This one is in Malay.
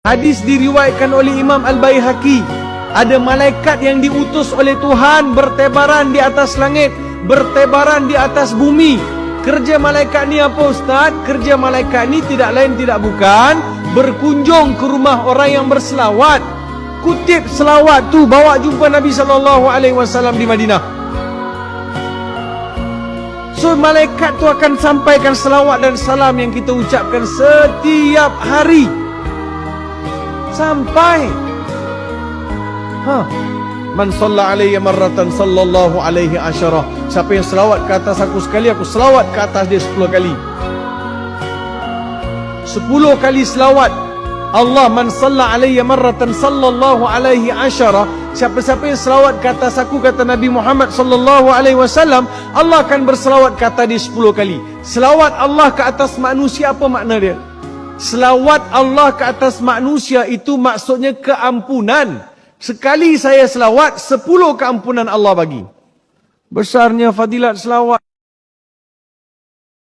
Hadis diriwayatkan oleh Imam Al-Baihaqi. Ada malaikat yang diutus oleh Tuhan bertebaran di atas langit, bertebaran di atas bumi. Kerja malaikat ni apa Ustaz? Kerja malaikat ni tidak lain tidak bukan berkunjung ke rumah orang yang berselawat. Kutip selawat tu, bawa jumpa Nabi SAW di Madinah. So malaikat tu akan sampaikan selawat dan salam yang kita ucapkan setiap hari. Sampai Man shalla alayya marratan sallallahu alaihi asyarah. Siapa yang selawat ke atas aku sekali, aku selawat ke atas dia 10 kali. 10 kali selawat Allah. Man shalla alayya marratan sallallahu alaihi asyarah. Siapa-siapa yang selawat ke atas aku, kata Nabi Muhammad sallallahu alaihi wasallam, Allah akan berselawat ke atas dia 10 kali. Selawat Allah ke atas manusia, apa makna dia? Selawat Allah ke atas manusia itu maksudnya keampunan. Sekali saya selawat, 10 keampunan Allah bagi. Besarnya fadilat selawat.